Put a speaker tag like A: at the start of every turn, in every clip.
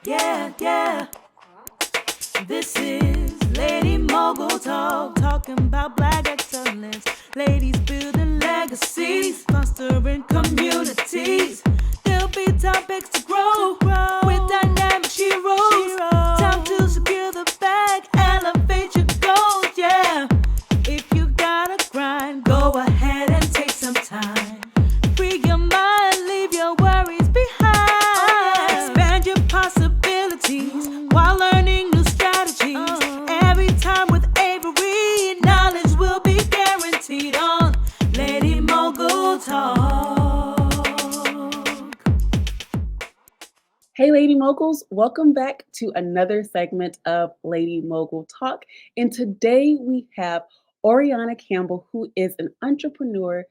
A: Yeah. This is Lady Mogul Talk, talking about black excellence. Ladies building legacies, fostering communities. There'll be topics to grow with dynamic sheroes. Time to secure the bag, elevate your goals, yeah. If you gotta grind, go ahead and take some time. Free your mind, leave your worries behind. Expand your possibilities while learning new strategies. Every time with Avery, knowledge will be guaranteed on Lady Mogul Talk.
B: Hey, Lady Moguls, welcome back to another segment of Lady Mogul Talk. And today we have Oriana Campbell, who is an entrepreneur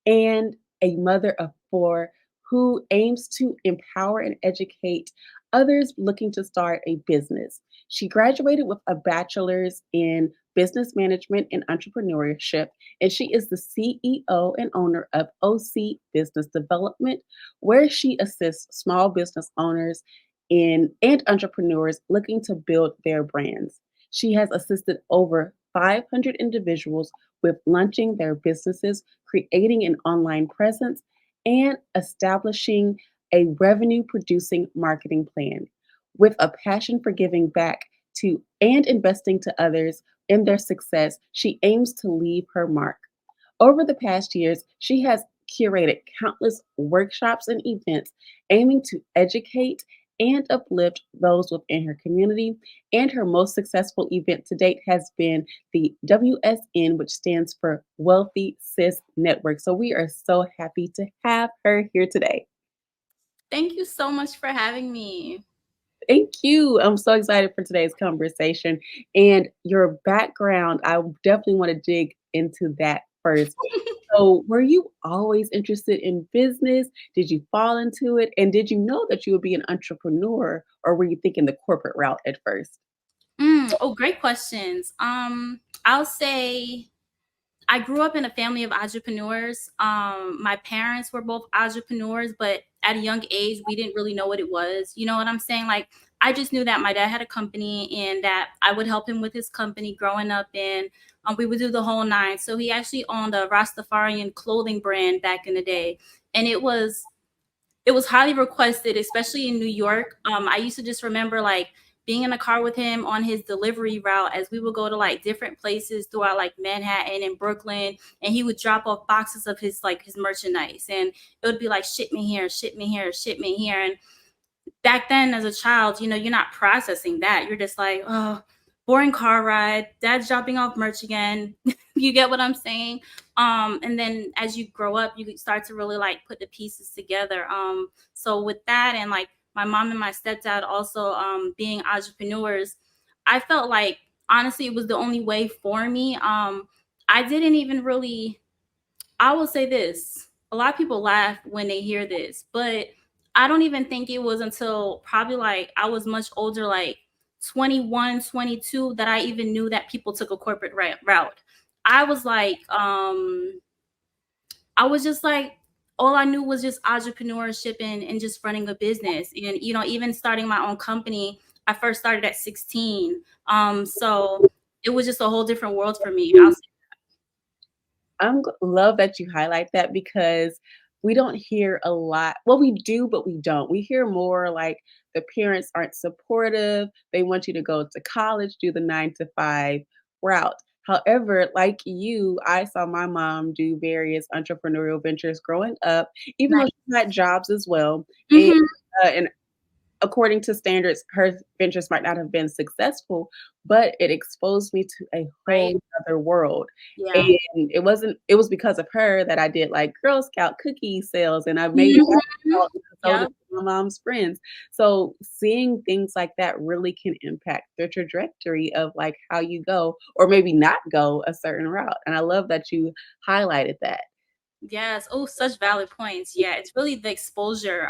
B: and a mother of four who aims to empower and educate others looking to start a business. She graduated with a bachelor's in business management and entrepreneurship, and she is the CEO and owner of OC Business Development, where she assists small business owners and entrepreneurs looking to build their brands. She has assisted over 500 individuals with launching their businesses, creating an online presence, and establishing a revenue producing marketing plan. With a passion for giving back to and investing to others in their success, she aims to leave her mark. Over the past years, she has curated countless workshops and events aiming to educate and uplift those within her community. And her most successful event to date has been the WSN, which stands for Wealthy Sis Network. So we are so happy to have her here today.
C: Thank you so much for having me.
B: Thank you. I'm so excited for today's conversation and your background. I definitely want to dig into that first. So, were you always interested in business? Did you fall into it? And did you know that you would be an entrepreneur, or were you thinking the corporate route at first?
C: Great questions. I'll say I grew up in a family of entrepreneurs. My parents were both entrepreneurs, but at a young age, we didn't really know what it was. You know what I'm saying? Like, I just knew that my dad had a company and that I would help him with his company growing up. And we would do the whole nine. So he actually owned a Rastafarian clothing brand back in the day. And it was highly requested, especially in New York. I used to just remember like being in a car with him on his delivery route as we would go to like different places throughout like Manhattan and Brooklyn, and he would drop off boxes of his merchandise, and it would be like ship me here, ship me here, ship me here. And back then as a child, you're not processing that. You're just like, oh, boring car ride, dad's dropping off merch again. You get what I'm saying? And then as you grow up, you start to really like put the pieces together. So with that, and like my mom and my stepdad also being entrepreneurs, I felt like honestly it was the only way for me. I didn't even really, I will say this. A lot of people laugh when they hear this, but I don't even think it was until probably like I was much older, like 21, 22, that I even knew that people took a corporate route. I was like, I was just like, all I knew was just entrepreneurship and just running a business. And, even starting my own company, I first started at 16. So it was just a whole different world for me.
B: Love that you highlight that because we don't hear a lot. Well, we do, but we don't. We hear more like the parents aren't supportive. They want you to go to college, do the 9 to 5 route. However, like you, I saw my mom do various entrepreneurial ventures growing up, even though
C: Nice.
B: she had jobs as well. And
C: Mhm.
B: and according to standards, her ventures might not have been successful, but it exposed me to a
C: Right.
B: whole other world.
C: Yeah.
B: And it was because of her that I did like Girl Scout cookie sales and I made
C: Mhm.
B: basketball and sold it
C: Yep.
B: to my mom's friends. So seeing things like that really can impact the trajectory of like how you go or maybe not go a certain route. And I love that you highlighted that.
C: Yes. Oh, such valid points. Yeah, it's really the exposure.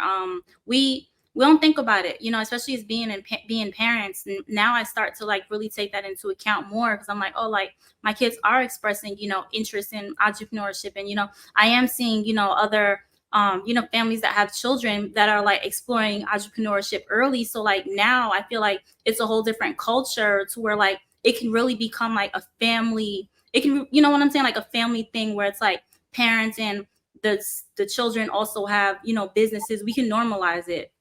C: We don't think about it, especially as being parents. And now I start to like really take that into account more because I'm like, oh, like my kids are expressing, interest in entrepreneurship, and I am seeing, other families that have children that are like exploring entrepreneurship early. So like now I feel like it's a whole different culture to where like it can really become like a family. It can, you know what I'm saying? Like a family thing where it's like parents and the children also have, businesses. We can normalize it.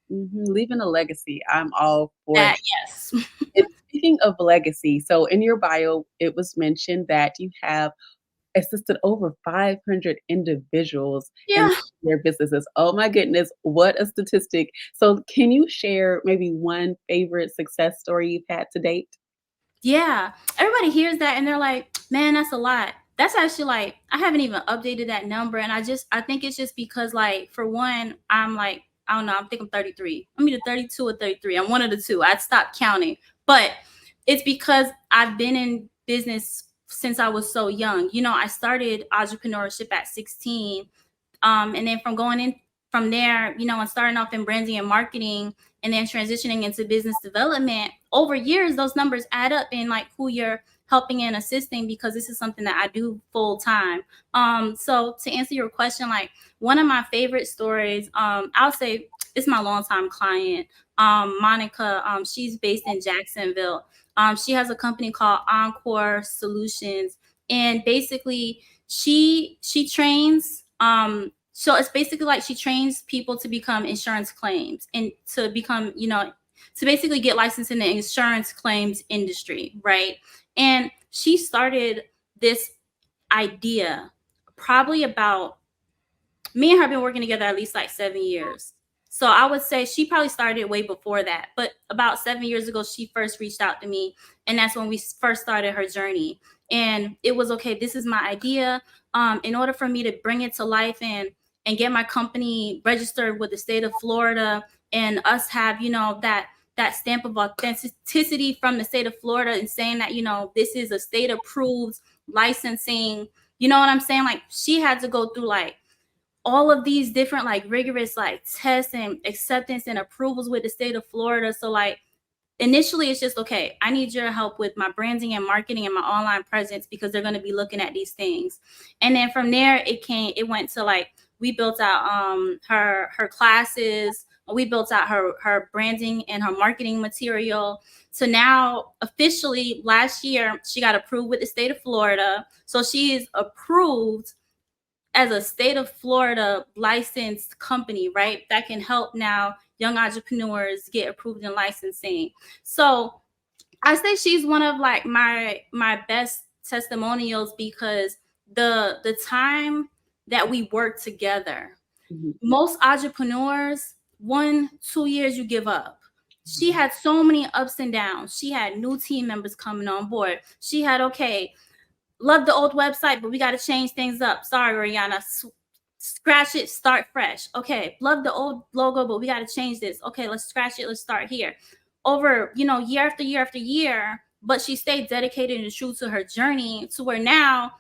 B: Leaving a legacy. I'm all for
C: That,
B: that.
C: yes.
B: And speaking of legacy, so in your bio, it was mentioned that you have assisted over 500 individuals in
C: Yeah.
B: their businesses. Oh my goodness, what a statistic. So can you share maybe one favorite success story you've had to date?
C: Yeah, everybody hears that and they're like, "Man, that's a lot." That's actually like I haven't even updated that number, and I think it's just because like for one, I'm like I don't know, I think I'm 33. I'm either 32 or 33. I'm one of the two. I'd stopped counting, but it's because I've been in business since I was so young. I started entrepreneurship at 16, and then from going in from there, and starting off in branding and marketing and then transitioning into business development over years, those numbers add up in like who you're helping and assisting, because this is something that I do full time. So to answer your question, like one of my favorite stories, I'll say it's my longtime client, Monica. She's based in Jacksonville. She has a company called Encore Solutions, and basically she trains so it's basically like she trains people to become insurance claims and to become, to basically get licensed in the insurance claims industry, right? And she started this idea probably about, me and her have been working together at least like 7 years. So I would say she probably started way before that. But about 7 years ago, she first reached out to me. And that's when we first started her journey. And it was, okay, this is my idea. In order for me to bring it to life and get my company registered with the state of Florida, and us have, that stamp of authenticity from the state of Florida, and saying that, this is a state approved licensing, you know what I'm saying? Like she had to go through like all of these different like rigorous like tests and acceptance and approvals with the state of Florida. So like initially it's just, okay, I need your help with my branding and marketing and my online presence, because they're going to be looking at these things. And then from there it went to like, we built out her classes, we built out her branding and her marketing material. So now officially last year she got approved with the state of Florida. So she is approved as a state of Florida licensed company, right? That can help now young entrepreneurs get approved in licensing. So I say she's one of like my best testimonials, because the time that we work together,
B: Mhm.
C: most entrepreneurs, 1-2 years you give up. She had so many ups and downs. She had new team members coming on board. She had, okay, love the old website, but we got to change things up. Sorry, Oriana. Scratch it, start fresh. Okay, love the old logo, but we got to change this. Okay, let's scratch it, let's start here. Over, year after year after year, but she stayed dedicated and true to her journey, to where now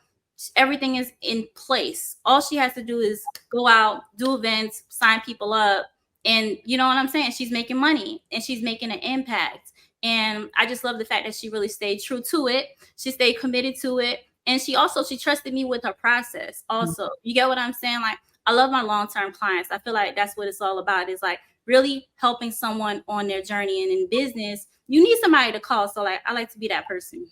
C: everything is in place. All she has to do is go out, do events, sign people up, and you know what I'm saying? She's making money and she's making an impact. And I just love the fact that she really stayed true to it. She stayed committed to it. And she trusted me with her process also. You get what I'm saying? Like, I love my long-term clients. I feel like that's what it's all about, is like really helping someone on their journey. And in business, you need somebody to call. So like, I like to be that person.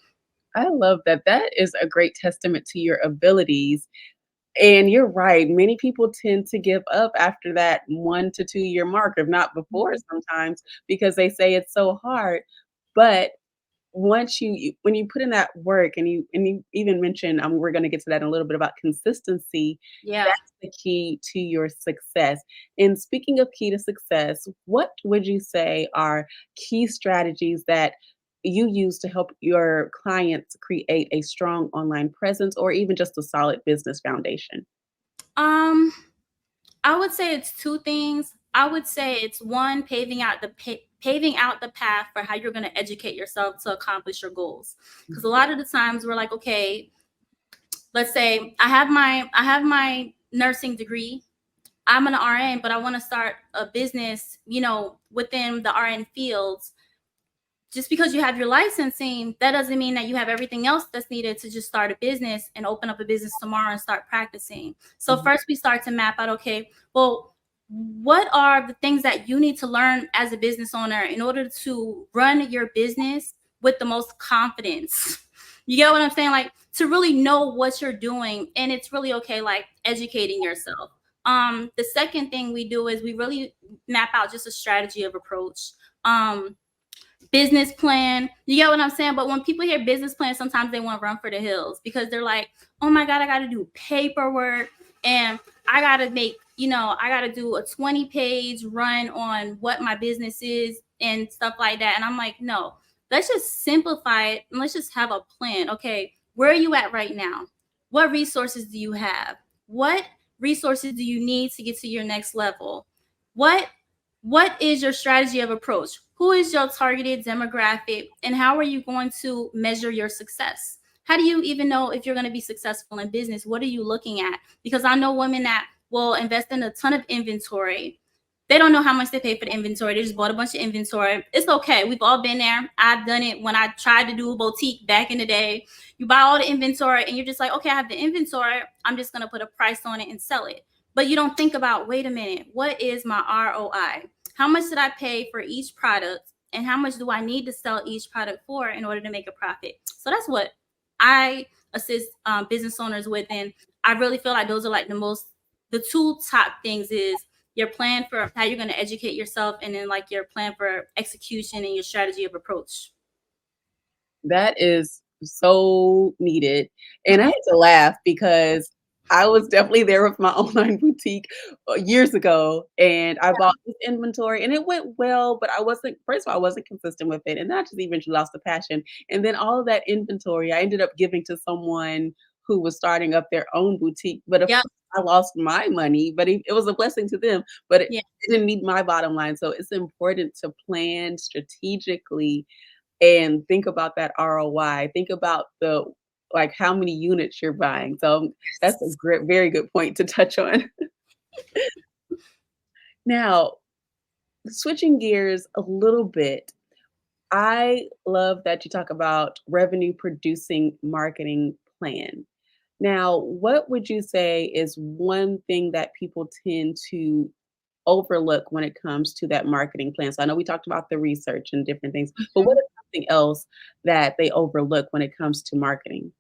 B: I love that. That is a great testament to your abilities. And you're right. Many people tend to give up after that 1 to 2 year mark, if not before sometimes, because they say it's so hard. But once when you put in that work, and you even mentioned, we're going to get to that in a little bit, about consistency,
C: Yeah.
B: that's the key to your success. And speaking of key to success, what would you say are key strategies that you use to help your clients create a strong online presence, or even just a solid business foundation?
C: Um, I would say it's two things. I would say it's one, paving out the path for how you're going to educate yourself to accomplish your goals. Because a lot of the times we're like, okay, let's say I have my nursing degree. I'm an RN, but I want to start a business, within the RN fields. just because you have your licensing, that doesn't mean that you have everything else that's needed to just start a business and open up a business tomorrow and start practicing. So first we start to map out, okay, well, what are the things that you need to learn as a business owner in order to run your business with the most confidence? You get what I'm saying? Like, to really know what you're doing. And it's really okay, like educating yourself. The second thing we do is we really map out just a strategy of approach. Business plan. You get what I'm saying? But when people hear business plan, sometimes they want to run for the hills because they're like, oh my God, I got to do paperwork and I got to make, I got to do a 20-page run on what my business is and stuff like that. And I'm like, no, let's just simplify it and let's just have a plan. Okay, where are you at right now? What resources do you have? What resources do you need to get to your next level? What is your strategy of approach? Who is your targeted demographic? And how are you going to measure your success? How do you even know if you're going to be successful in business? What are you looking at? Because I know women that will invest in a ton of inventory. They don't know how much they pay for the inventory. They just bought a bunch of inventory. It's okay. We've all been there. I've done it when I tried to do a boutique back in the day. You buy all the inventory and you're just like, okay, I have the inventory. I'm just going to put a price on it and sell it. But you don't think about, wait a minute, what is my ROI? How much did I pay for each product? And how much do I need to sell each product for in order to make a profit? So that's what I assist business owners with. And I really feel like those are like the two top things is your plan for how you're going to educate yourself and then like your plan for execution and your strategy of approach.
B: That is so needed. And I had to laugh because I was definitely there with my online boutique years ago, and I bought this inventory and it went well, but first of all, I wasn't consistent with it. And then I just eventually lost the passion. And then all of that inventory, I ended up giving to someone who was starting up their own boutique. But of
C: Yep.
B: course, I lost my money, but it was a blessing to them, but it
C: Yeah.
B: didn't meet my bottom line. So it's important to plan strategically and think about that ROI. Think about like how many units you're buying. So that's a great, very good point to touch on. Now, switching gears a little bit, I love that you talk about revenue producing marketing plan. Now, what would you say is one thing that people tend to overlook when it comes to that marketing plan? So I know we talked about the research and different things, but what
C: Mhm.
B: is something else that they overlook when it comes to marketing?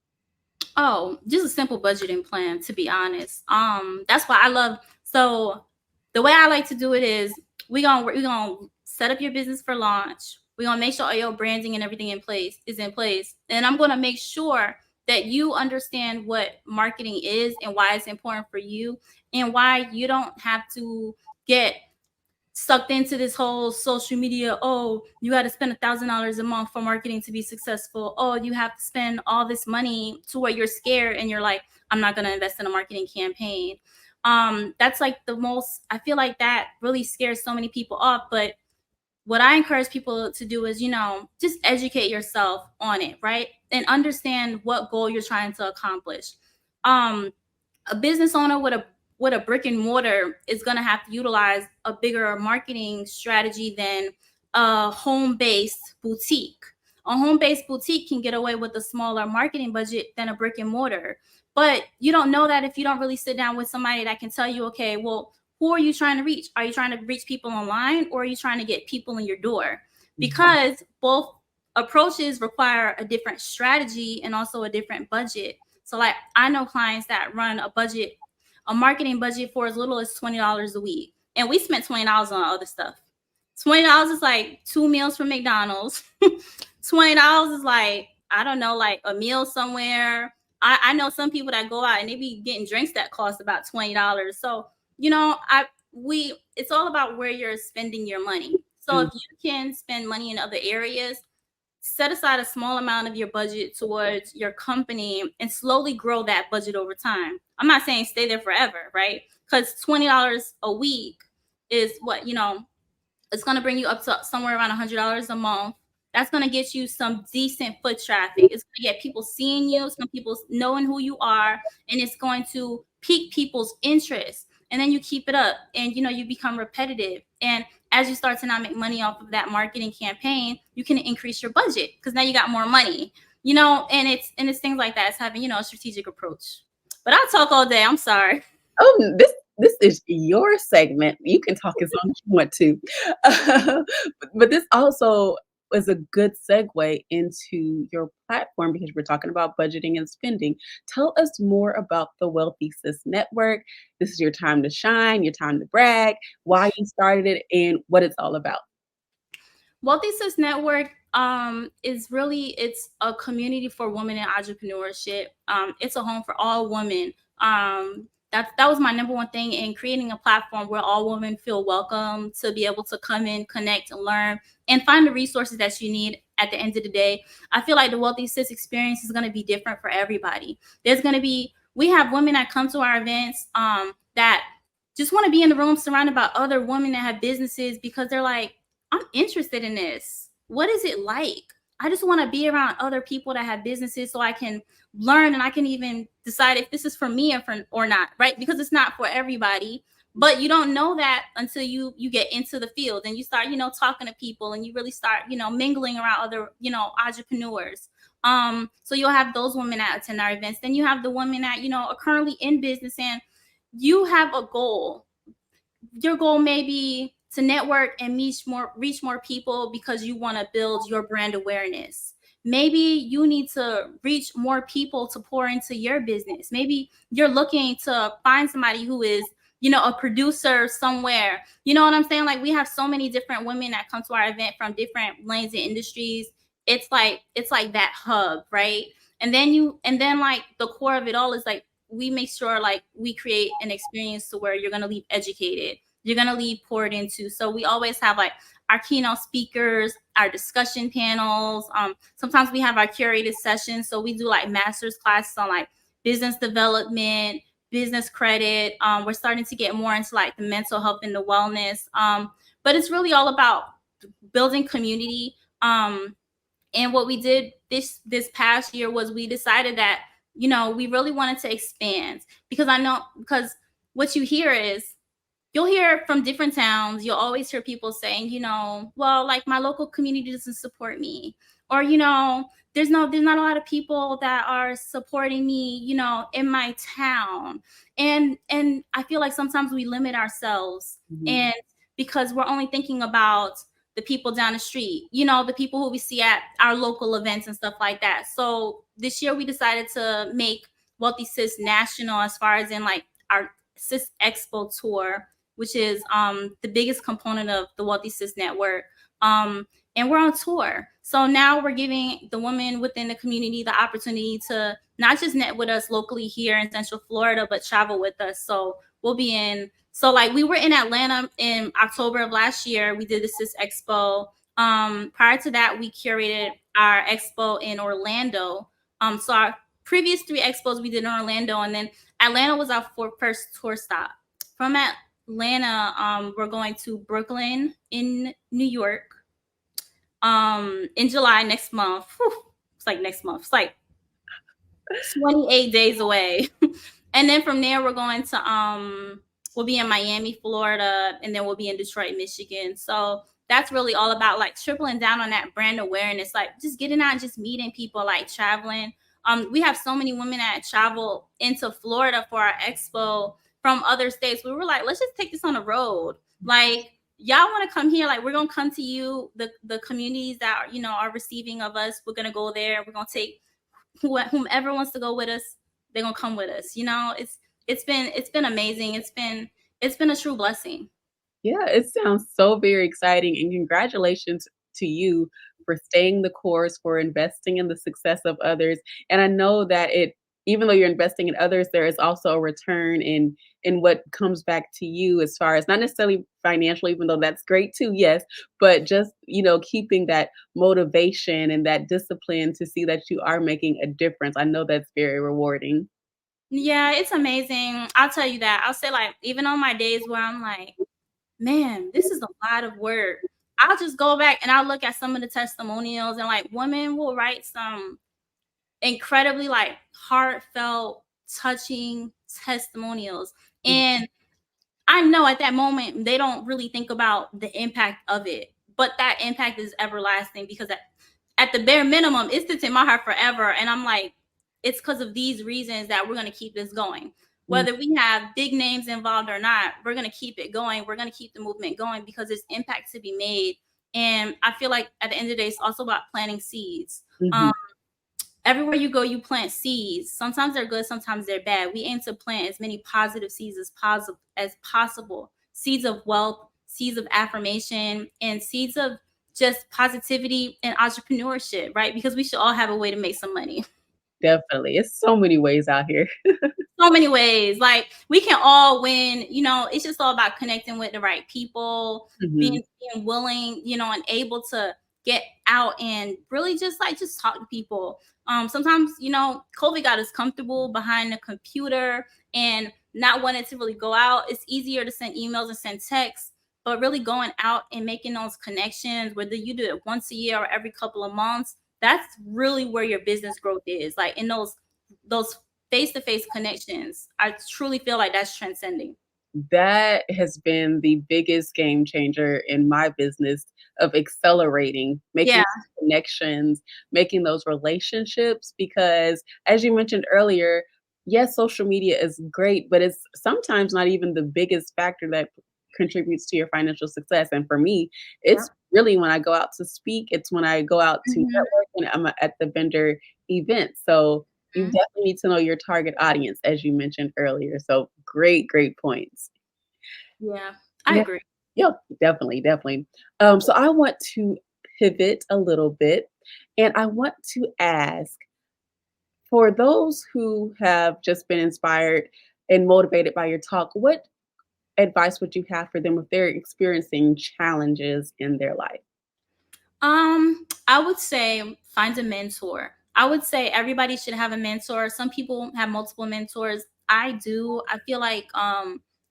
C: Oh, just a simple budgeting plan, to be honest. That's why I love. So the way I like to do it is we gonna set up your business for launch. We're gonna make sure all your branding and everything is in place. And I'm gonna make sure that you understand what marketing is and why it's important for you and why you don't have to get sucked into this whole social media. Oh, you got to spend $1,000 a month for marketing to be successful. Oh, you have to spend all this money to where you're scared and you're like, I'm not going to invest in a marketing campaign. That's like the most, I feel like that really scares so many people off. But what I encourage people to do is, just educate yourself on it, right? And understand what goal you're trying to accomplish. Um, a business owner with a brick and mortar is going to have to utilize a bigger marketing strategy than a home-based boutique. A home-based boutique can get away with a smaller marketing budget than a brick and mortar. But you don't know that if you don't really sit down with somebody that can tell you, okay, well, who are you trying to reach? Are you trying to reach people online or are you trying to get people in your door? Because both approaches require a different strategy and also a different budget. So like I know clients that run a marketing budget for as little as $20 a week. And we spent $20 on other stuff. $20 is like 2 meals from McDonald's. $20 is like, I don't know, like a meal somewhere. I know some people that go out and they be getting drinks that cost about $20. So, it's all about where you're spending your money. So if you can spend money in other areas, set aside a small amount of your budget towards your company and slowly grow that budget over time. I'm not saying stay there forever, right? Because $20 a week is what, it's going to bring you up to somewhere around $100 a month. That's going to get you some decent foot traffic. It's going to get people seeing you, some people knowing who you are, and it's going to pique people's interest. And then you keep it up and, you become repetitive. And as you start to not make money off of that marketing campaign, you can increase your budget because now you got more money, and it's things like that. It's having, a strategic approach. But I'll talk all day. I'm sorry.
B: Oh, this is your segment. You can talk as long as you want to. But this also is a good segue into your platform because we're talking about budgeting and spending. Tell us more about the Wealthy Sis Network. This is your time to shine, your time to brag, why you started it, and what it's all about.
C: Wealthy Sis Network it's a community for women in entrepreneurship. It's a home for all women. That was my number one thing in creating a platform where all women feel welcome to be able to come in, connect, and learn, and find the resources that you need. At the end of the day, I feel like the Wealthy Sis experience is going to be different for everybody. We have women that come to our events that just want to be in the room surrounded by other women that have businesses because they're like, I'm interested in this. What is it like? I just want to be around other people that have businesses so I can learn and I can even decide if this is for me or not, right? Because it's not for everybody. But you don't know that until you get into the field and you start, talking to people and you really start, mingling around other, entrepreneurs. So you'll have those women that attend our events. Then you have the women that, are currently in business and you have a goal. Your goal may be to network and reach more people because you want to build your brand awareness. Maybe you need to reach more people to pour into your business. Maybe you're looking to find somebody who is, a producer somewhere. You know what I'm saying? Like we have so many different women that come to our event from different lanes and industries. It's like that hub, right? And then like the core of it all is like we make sure like we create an experience to where you're going to leave educated, you're going to leave poured into. So we always have like our keynote speakers, our discussion panels. Sometimes we have our curated sessions. So we do like master's classes on like business development, business credit. We're starting to get more into like the mental health and the wellness. But it's really all about building community. And what we did this past year was we decided that, we really wanted to expand because what you hear is you'll hear from different towns. You'll always hear people saying, well, like my local community doesn't support me, or, there's not a lot of people that are supporting me, in my town. And I feel like sometimes we limit ourselves and because we're only thinking about the people down the street, the people who we see at our local events and stuff like that. So this year we decided to make Wealthy Sis national as far as in like our Sis Expo tour, which is the biggest component of the Wealthy Sis Network. And we're on tour. So now we're giving the women within the community the opportunity to not just net with us locally here in Central Florida, but travel with us. So like we were in Atlanta in October of last year. We did the Sis Expo. Prior to that, we curated our expo in Orlando. So our previous 3 expos we did in Orlando, and then Atlanta was our first tour stop. From Atlanta, we're going to Brooklyn in New York in July next month. Whew, it's like next month. It's like 28 days away. And then from there, we're going to we'll be in Miami, Florida, and then we'll be in Detroit, Michigan. So that's really all about like tripling down on that brand awareness, like just getting out and just meeting people, like traveling. We have so many women that travel into Florida for our expo from other states. We were like, let's just take this on the road. Like, y'all want to come here? Like, we're gonna come to you, the communities that are receiving of us. We're gonna go there. We're gonna take whomever wants to go with us. They're gonna come with us. It's been amazing. It's been a true blessing.
B: Yeah, it sounds so very exciting, and congratulations to you for staying the course, for investing in the success of others. And I know that even though you're investing in others, there is also a return in what comes back to you as far as not necessarily financially, even though that's great too, yes, but just, keeping that motivation and that discipline to see that you are making a difference. I know that's very rewarding.
C: Yeah, it's amazing. I'll tell you that. I'll say like even on my days where I'm like, man, this is a lot of work, I'll just go back and I'll look at some of the testimonials and like women will write some incredibly like heartfelt, touching testimonials. And I know at that moment they don't really think about the impact of it, but that impact is everlasting because at the bare minimum, it sits in my heart forever. And I'm like, it's because of these reasons that we're going to keep this going.
B: Mm.
C: Whether we have big names involved or not, we're going to keep it going. We're going to keep the movement going because there's impact to be made. And I feel like at the end of the day, it's also about planting seeds.
B: Mhm.
C: Everywhere you go, you plant seeds. Sometimes they're good, sometimes they're bad. We aim to plant as many positive seeds as possible. Seeds of wealth, seeds of affirmation, and seeds of just positivity and entrepreneurship, right? Because we should all have a way to make some money.
B: Definitely. It's so many ways out here.
C: So many ways. Like we can all win. It's just all about connecting with the right people,
B: Mhm.
C: being willing, and able to get out and really just talk to people. Sometimes, COVID got us comfortable behind the computer and not wanting to really go out. It's easier to send emails and send texts, but really going out and making those connections, whether you do it once a year or every couple of months, that's really where your business growth is. Like in those face-to-face connections, I truly feel like that's transcending.
B: That has been the biggest game changer in my business of accelerating, making
C: Yeah.
B: connections, making those relationships. Because as you mentioned earlier, yes, social media is great, but it's sometimes not even the biggest factor that contributes to your financial success. And for me,
C: Yeah.
B: it's really when I go out to speak, it's when I go out to
C: Mhm.
B: network and I'm at the vendor event. So you
C: Mhm.
B: definitely need to know your target audience, as you mentioned earlier. So great, great points.
C: Yeah, I
B: Yeah,
C: agree.
B: yeah, definitely, definitely. So I want to pivot a little bit, and I want to ask for those who have just been inspired and motivated by your talk, what advice would you have for them if they're experiencing challenges in their life?
C: I would say find a mentor. I would say everybody should have a mentor. Some people have multiple mentors. I do. I feel like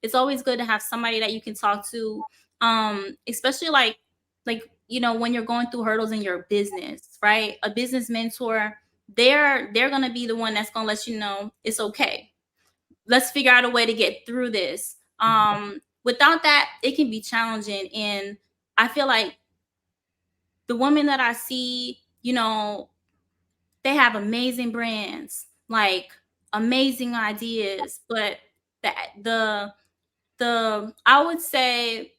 C: it's always good to have somebody that you can talk to. Especially like when you're going through hurdles in your business, right? A business mentor, they're gonna be the one that's gonna let you know it's okay. Let's figure out a way to get through this. Without that, it can be challenging. And I feel like the women that I see, they have amazing brands, like amazing ideas, but the the I would say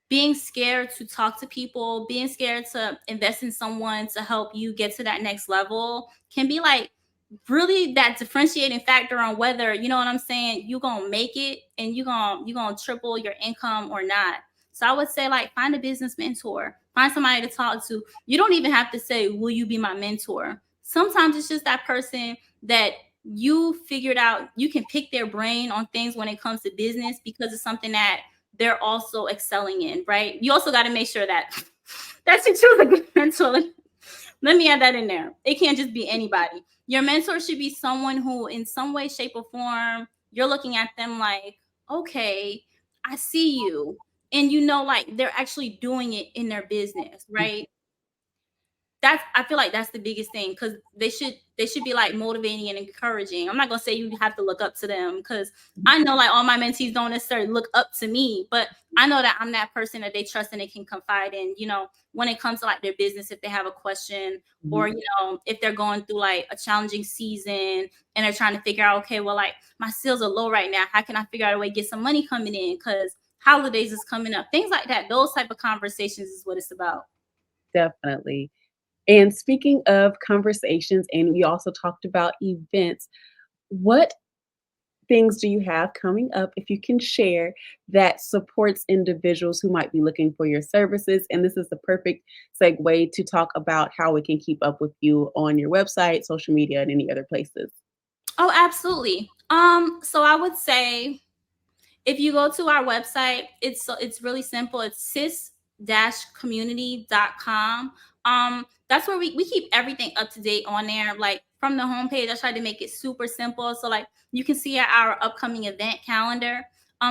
C: being scared to talk to people, being scared to invest in someone to help you get to that next level can be like really that differentiating factor on whether, you know what I'm saying, you gonna make it and you gonna triple your income or not. So I would say like find a business mentor, find somebody to talk to. You don't even have to say, will you be my mentor? Sometimes it's just that person that you figured out you can pick their brain on things when it comes to business because it's something that they're also excelling in, right? You also got to make sure that that's you choose a good mentor. Let me add that in there. It can't just be anybody. Your mentor should be someone who, in some way, shape, or form, you're looking at them like, okay, I see you. And like they're actually doing it in their business, right? I feel like that's the biggest thing because they should be like motivating and encouraging. I'm not gonna say you have to look up to them because I know like all my mentees don't necessarily look up to me, but I know that I'm that person that they trust and they can confide in, when it comes to like their business, if they have a question or
B: Mhm.
C: if they're going through like a challenging season and they're trying to figure out, okay, well, like my sales are low right now. How can I figure out a way to get some money coming in? Because holidays is coming up, things like that. Those type of conversations is what it's about.
B: Definitely. And speaking of conversations, and we also talked about events, what things do you have coming up, if you can share, that supports individuals who might be looking for your services? And this is the perfect segue to talk about how we can keep up with you on your website, social media, and any other places.
C: Oh, absolutely. So I would say if you go to our website, it's really simple. It's sis-community.com. That's where we keep everything up to date on there. Like from the homepage, I tried to make it super simple. So like you can see our upcoming event calendar.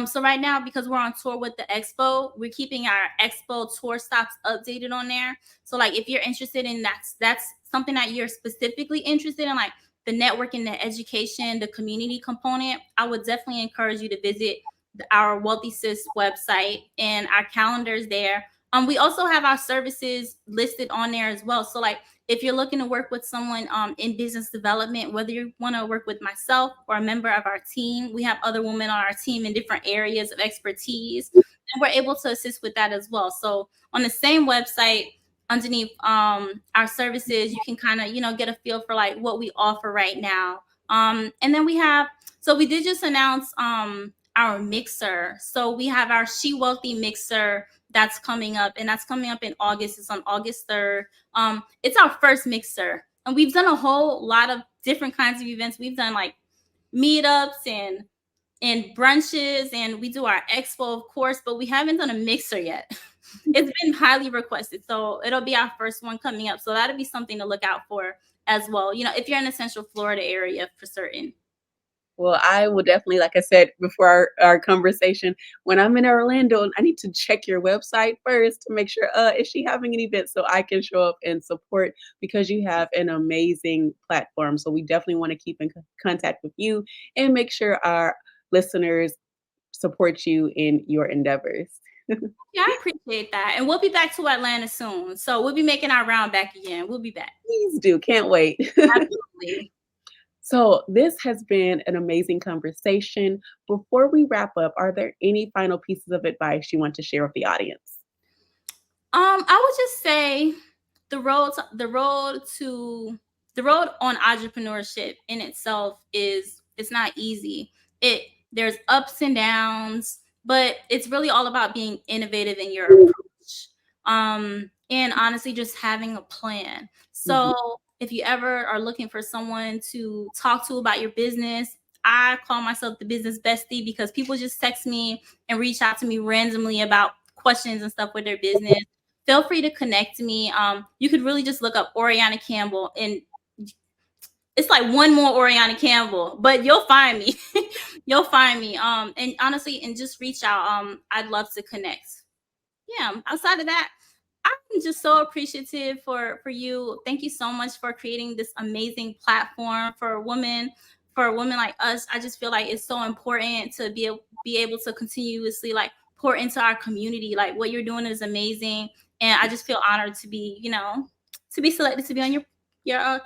C: So right now, because we're on tour with the expo, we're keeping our expo tour stops updated on there. So like if you're interested in that's something that you're specifically interested in, like the networking, the education, the community component, I would definitely encourage you to visit our Wealthy Sis website, and our calendars there. We also have our services listed on there as well. So like if you're looking to work with someone in business development, whether you want to work with myself or a member of our team, we have other women on our team in different areas of expertise, and we're able to assist with that as well. So on the same website, underneath our services, you can kind of, get a feel for like what we offer right now. And then we did just announce our mixer. So we have our She Wealthy mixer that's coming up, and that's coming up in August. It's on August 3rd. It's our first mixer, and we've done a whole lot of different kinds of events. We've done like meetups and brunches, and we do our expo, of course, but we haven't done a mixer yet. It's been highly requested, so it'll be our first one coming up. So that'll be something to look out for as well, if you're in the Central Florida area for certain.
B: Well, I will definitely, like I said before our conversation, when I'm in Orlando, I need to check your website first to make sure, is she having an event so I can show up and support, because you have an amazing platform. So we definitely want to keep in contact with you and make sure our listeners support you in your endeavors.
C: Yeah, I appreciate that. And we'll be back to Atlanta soon. So we'll be making our round back again. We'll be back.
B: Please do. Can't wait.
C: Absolutely.
B: So this has been an amazing conversation. Before we wrap up, are there any final pieces of advice you want to share with the audience?
C: I would just say the road on entrepreneurship in itself it's not easy. There's ups and downs, but it's really all about being innovative in your approach. And honestly, just having a plan. So if you ever are looking for someone to talk to about your business, I call myself the business bestie, because people just text me and reach out to me randomly about questions and stuff with their business. Feel free to connect to me. You could really just look up Oriana Campbell, and it's like one more Oriana Campbell, but you'll find me. You'll find me. And honestly, and just reach out. I'd love to connect. Yeah. Outside of that, I'm just so appreciative for you. Thank you so much for creating this amazing platform for women. For women like us, I just feel like it's so important to be able to continuously like pour into our community. Like what you're doing is amazing, and I just feel honored to be, to be selected to be on your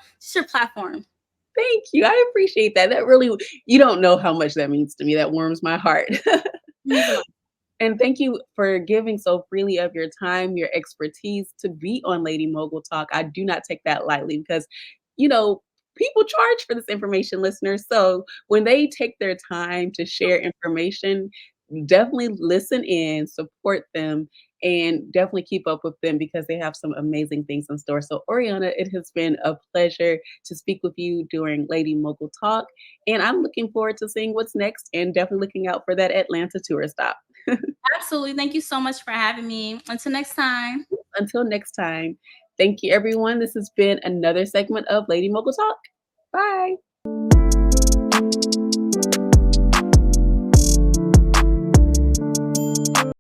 C: platform.
B: Thank you. I appreciate that. That really, you don't know how much that means to me. That warms my heart.
C: It means a lot.
B: And thank you for giving so freely of your time, your expertise to be on Lady Mogul Talk. I do not take that lightly because, you know, people charge for this information, listeners. So when they take their time to share information, definitely listen in, support them, and definitely keep up with them because they have some amazing things in store. So, Oriana, it has been a pleasure to speak with you during Lady Mogul Talk. And I'm looking forward to seeing what's next and definitely looking out for that Atlanta tour stop.
C: Absolutely. Thank you so much for having me. Until next time.
B: Until next time, thank you, everyone. This has been another segment of Lady Mogul Talk. Bye.